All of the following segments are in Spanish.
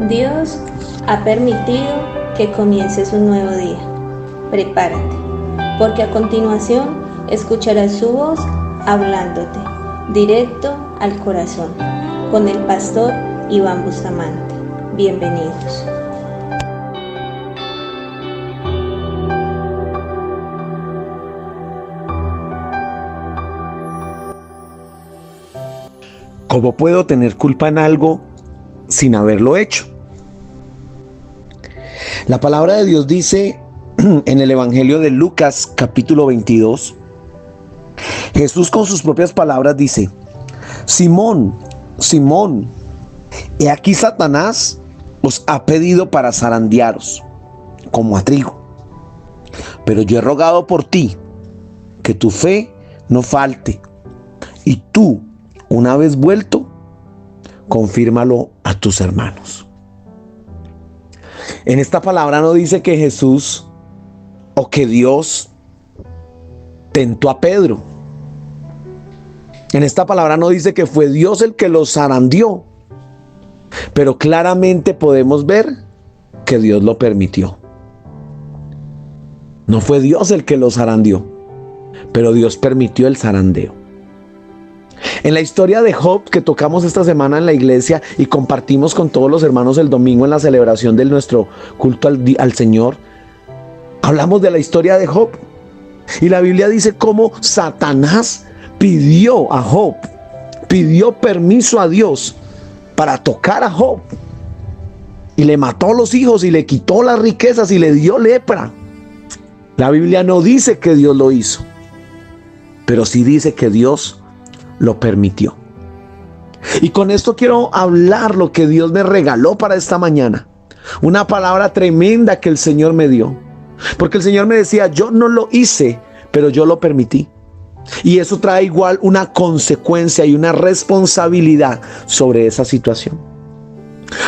Dios ha permitido que comiences un nuevo día. Prepárate, porque a continuación escucharás su voz hablándote directo al corazón con el pastor Iván Bustamante. Bienvenidos. ¿Cómo puedo tener culpa en algo sin haberlo hecho? La palabra de Dios dice en el Evangelio de Lucas, capítulo 22, Jesús con sus propias palabras dice: Simón, Simón, he aquí Satanás os ha pedido para zarandearos como a trigo, pero yo he rogado por ti que tu fe no falte, y tú, una vez vuelto, confírmalo a tus hermanos. En esta palabra no dice que Jesús o que Dios tentó a Pedro. En esta palabra no dice que fue Dios el que lo zarandeó. Pero claramente podemos ver que Dios lo permitió. No fue Dios el que lo zarandeó, pero Dios permitió el zarandeo. En la historia de Job que tocamos esta semana en la iglesia y compartimos con todos los hermanos el domingo en la celebración de nuestro culto al Señor, hablamos de la historia de Job. Y la Biblia dice cómo Satanás pidió a Job, pidió permiso a Dios para tocar a Job. Y le mató a los hijos y le quitó las riquezas y le dio lepra. La Biblia no dice que Dios lo hizo, pero sí dice que Dios lo permitió. Y con esto quiero hablar lo que Dios me regaló para esta mañana. Una palabra tremenda que el Señor me dio. Porque el Señor me decía: yo no lo hice, pero yo lo permití. Y eso trae igual una consecuencia y una responsabilidad sobre esa situación.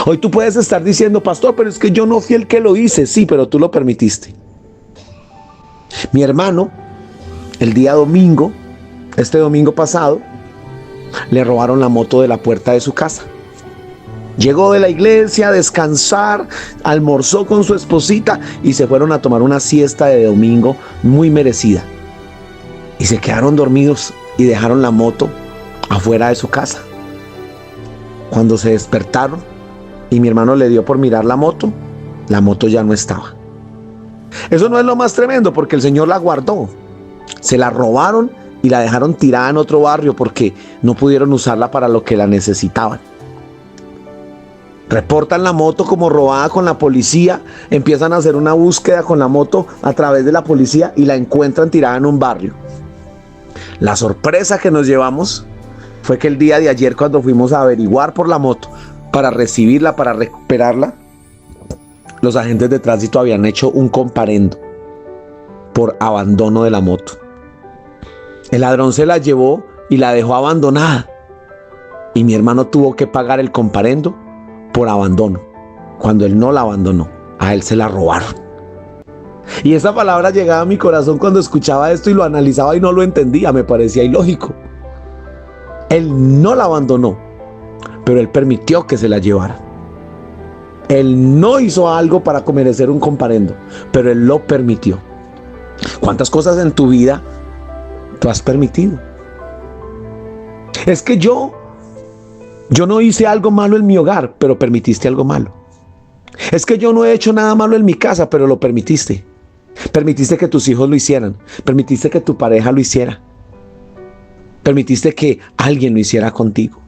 Hoy tú puedes estar diciendo: pastor, pero es que yo no fui el que lo hice. Sí, pero tú lo permitiste. Mi hermano, el día domingo, este domingo pasado, le robaron la moto de la puerta de su casa. Llegó de la iglesia a descansar, almorzó con su esposita y se fueron a tomar una siesta de domingo muy merecida. Y se quedaron dormidos y dejaron la moto afuera de su casa. Cuando se despertaron y mi hermano le dio por mirar la moto ya no estaba. Eso no es lo más tremendo, porque el Señor la guardó. Se la robaron y la dejaron tirada en otro barrio porque no pudieron usarla para lo que la necesitaban. Reportan la moto como robada con la policía, empiezan a hacer una búsqueda con la moto a través de la policía y la encuentran tirada en un barrio. La sorpresa que nos llevamos fue que el día de ayer, cuando fuimos a averiguar por la moto para recibirla, para recuperarla, los agentes de tránsito habían hecho un comparendo por abandono de la moto. El ladrón se la llevó y la dejó abandonada. Y mi hermano tuvo que pagar el comparendo por abandono, cuando él no la abandonó, a él se la robaron. Y esa palabra llegaba a mi corazón cuando escuchaba esto y lo analizaba y no lo entendía, me parecía ilógico. Él no la abandonó, pero él permitió que se la llevara. Él no hizo algo para merecer un comparendo, pero él lo permitió. ¿Cuántas cosas en tu vida tú has permitido? Es que yo no hice algo malo en mi hogar, pero permitiste algo malo. Es que yo no he hecho nada malo en mi casa, pero lo permitiste. Permitiste que tus hijos lo hicieran. Permitiste que tu pareja lo hiciera. Permitiste que alguien lo hiciera contigo.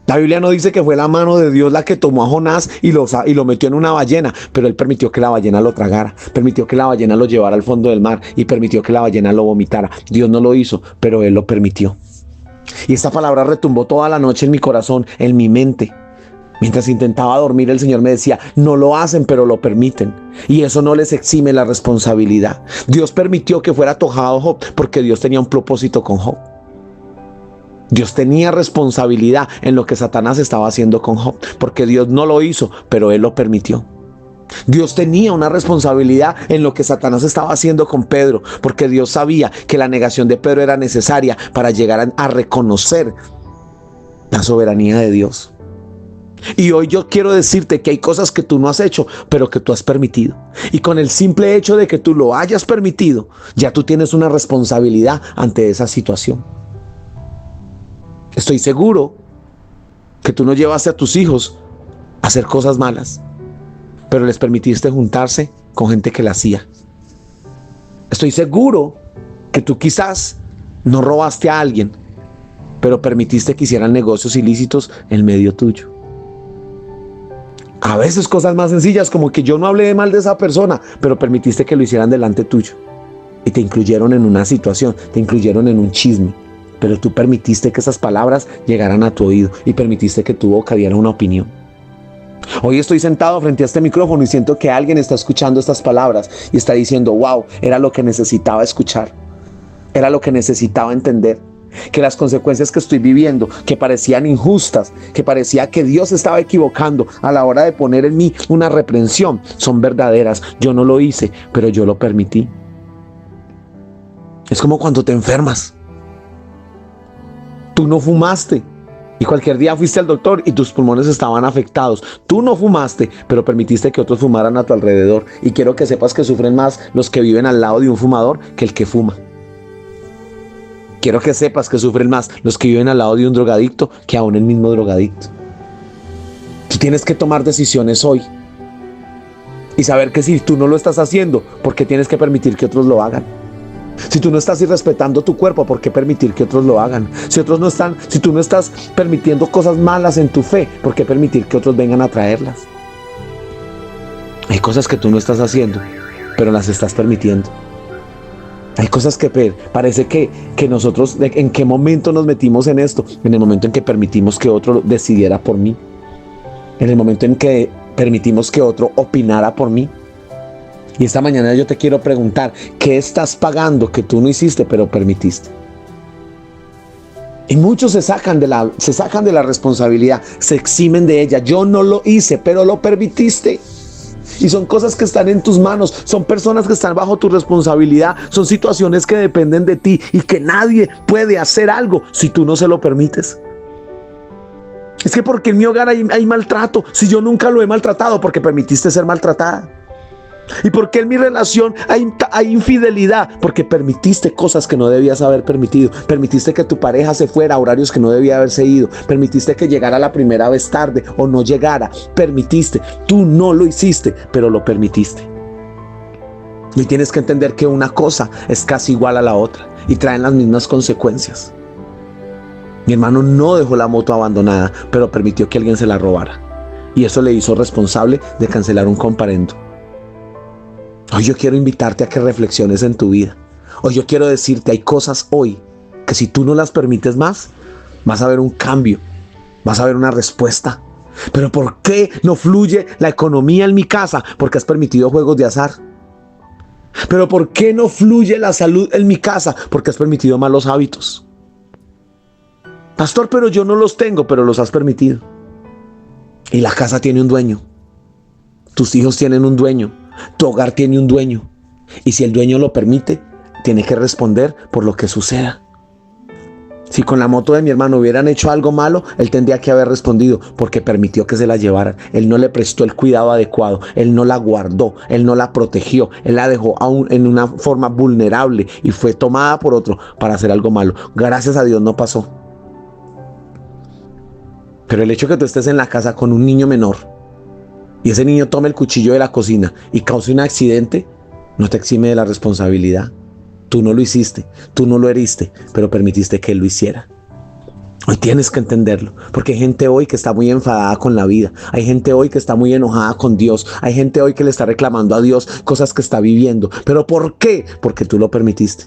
La Biblia no dice que fue la mano de Dios la que tomó a Jonás y lo metió en una ballena, pero él permitió que la ballena lo tragara, permitió que la ballena lo llevara al fondo del mar y permitió que la ballena lo vomitara. Dios no lo hizo, pero él lo permitió. Y esta palabra retumbó toda la noche en mi corazón, en mi mente. Mientras intentaba dormir, el Señor me decía: no lo hacen, pero lo permiten. Y eso no les exime la responsabilidad. Dios permitió que fuera tocado Job, porque Dios tenía un propósito con Job. Dios tenía responsabilidad en lo que Satanás estaba haciendo con Job, porque Dios no lo hizo, pero él lo permitió. Dios tenía una responsabilidad en lo que Satanás estaba haciendo con Pedro, porque Dios sabía que la negación de Pedro era necesaria para llegar a reconocer la soberanía de Dios. Y hoy yo quiero decirte que hay cosas que tú no has hecho, pero que tú has permitido. Y con el simple hecho de que tú lo hayas permitido, ya tú tienes una responsabilidad ante esa situación. Estoy seguro que tú no llevaste a tus hijos a hacer cosas malas, pero les permitiste juntarse con gente que la hacía. Estoy seguro que tú quizás no robaste a alguien, pero permitiste que hicieran negocios ilícitos en medio tuyo. A veces cosas más sencillas como que yo no hablé mal de esa persona, pero permitiste que lo hicieran delante tuyo. Y te incluyeron en una situación, te incluyeron en un chisme. Pero tú permitiste que esas palabras llegaran a tu oído y permitiste que tu boca diera una opinión. Hoy estoy sentado frente a este micrófono y siento que alguien está escuchando estas palabras y está diciendo, wow, era lo que necesitaba escuchar. Era lo que necesitaba entender. Que las consecuencias que estoy viviendo, que parecían injustas, que parecía que Dios estaba equivocando a la hora de poner en mí una reprensión, son verdaderas. Yo no lo hice, pero yo lo permití. Es como cuando te enfermas. Tú no fumaste y cualquier día fuiste al doctor y tus pulmones estaban afectados. Tú no fumaste, pero permitiste que otros fumaran a tu alrededor. Y quiero que sepas que sufren más los que viven al lado de un fumador que el que fuma. Quiero que sepas que sufren más los que viven al lado de un drogadicto que aún el mismo drogadicto. Tú tienes que tomar decisiones hoy y saber que si tú no lo estás haciendo, ¿por qué tienes que permitir que otros lo hagan? Si tú no estás irrespetando tu cuerpo, ¿por qué permitir que otros lo hagan? Si tú no estás permitiendo cosas malas en tu fe, ¿por qué permitir que otros vengan a traerlas? Hay cosas que tú no estás haciendo, pero las estás permitiendo. Hay cosas que parece que nosotros, ¿en qué momento nos metimos en esto? En el momento en que permitimos que otro decidiera por mí. En el momento en que permitimos que otro opinara por mí. Y esta mañana yo te quiero preguntar, ¿qué estás pagando que tú no hiciste pero permitiste? Y muchos se sacan de la responsabilidad, se eximen de ella. Yo no lo hice, pero lo permitiste. Y son cosas que están en tus manos, son personas que están bajo tu responsabilidad, son situaciones que dependen de ti y que nadie puede hacer algo si tú no se lo permites. Es que porque en mi hogar hay maltrato, si yo nunca lo he maltratado, porque permitiste ser maltratada. ¿Y por qué en mi relación hay infidelidad? Porque permitiste cosas que no debías haber permitido. Permitiste que tu pareja se fuera a horarios que no debía haberse ido. Permitiste que llegara la primera vez tarde o no llegara. Permitiste. Tú no lo hiciste, pero lo permitiste. Y tienes que entender que una cosa es casi igual a la otra y traen las mismas consecuencias. Mi hermano no dejó la moto abandonada, pero permitió que alguien se la robara. Y eso le hizo responsable de cancelar un comparendo. Hoy yo quiero invitarte a que reflexiones en tu vida. Hoy yo quiero decirte, hay cosas hoy que si tú no las permites más, vas a ver un cambio, vas a ver una respuesta. Pero ¿por qué no fluye la economía en mi casa? Porque has permitido juegos de azar. Pero ¿por qué no fluye la salud en mi casa? Porque has permitido malos hábitos. Pastor, pero yo no los tengo, pero los has permitido. Y la casa tiene un dueño. Tus hijos tienen un dueño. Tu hogar tiene un dueño. Y si el dueño lo permite, tiene que responder por lo que suceda. Si con la moto de mi hermano hubieran hecho algo malo, él tendría que haber respondido porque permitió que se la llevaran. Él no le prestó el cuidado adecuado. Él no la guardó. Él no la protegió. Él la dejó aún en una forma vulnerable y fue tomada por otro para hacer algo malo. Gracias a Dios no pasó. Pero el hecho de que tú estés en la casa con un niño menor y ese niño tome el cuchillo de la cocina y cause un accidente, no te exime de la responsabilidad. Tú no lo hiciste, tú no lo heriste, pero permitiste que él lo hiciera. Hoy tienes que entenderlo, porque hay gente hoy que está muy enfadada con la vida. Hay gente hoy que está muy enojada con Dios. Hay gente hoy que le está reclamando a Dios cosas que está viviendo. ¿Pero por qué? Porque tú lo permitiste.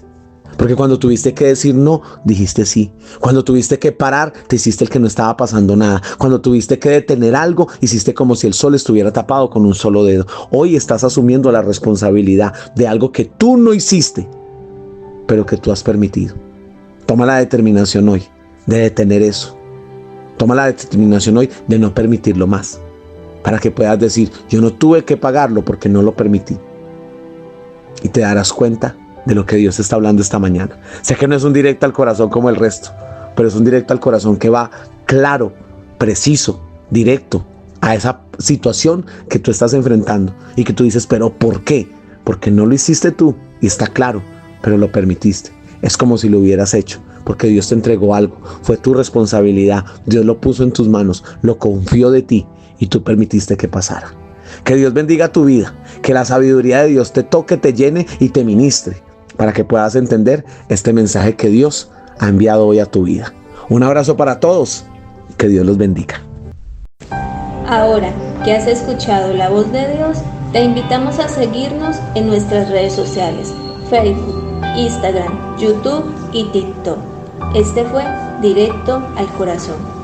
Porque cuando tuviste que decir no, dijiste sí. Cuando tuviste que parar, te hiciste el que no estaba pasando nada. Cuando tuviste que detener algo, hiciste como si el sol estuviera tapado con un solo dedo. Hoy estás asumiendo la responsabilidad de algo que tú no hiciste, pero que tú has permitido. Toma la determinación hoy de detener eso. Toma la determinación hoy de no permitirlo más. Para que puedas decir, yo no tuve que pagarlo porque no lo permití. Y te darás cuenta de lo que Dios está hablando esta mañana. Sé que no es un directo al corazón como el resto, pero es un directo al corazón que va claro, preciso directo a esa situación que tú estás enfrentando y que tú dices, pero ¿por qué? Porque no lo hiciste tú y está claro, pero lo permitiste. Es como si lo hubieras hecho, porque Dios te entregó algo, fue tu responsabilidad, Dios lo puso en tus manos, lo confió de ti y tú permitiste que pasara. Que Dios bendiga tu vida, que la sabiduría de Dios te toque, te llene y te ministre, para que puedas entender este mensaje que Dios ha enviado hoy a tu vida. Un abrazo para todos, que Dios los bendiga. Ahora que has escuchado la voz de Dios, te invitamos a seguirnos en nuestras redes sociales, Facebook, Instagram, YouTube y TikTok. Este fue Directo al Corazón.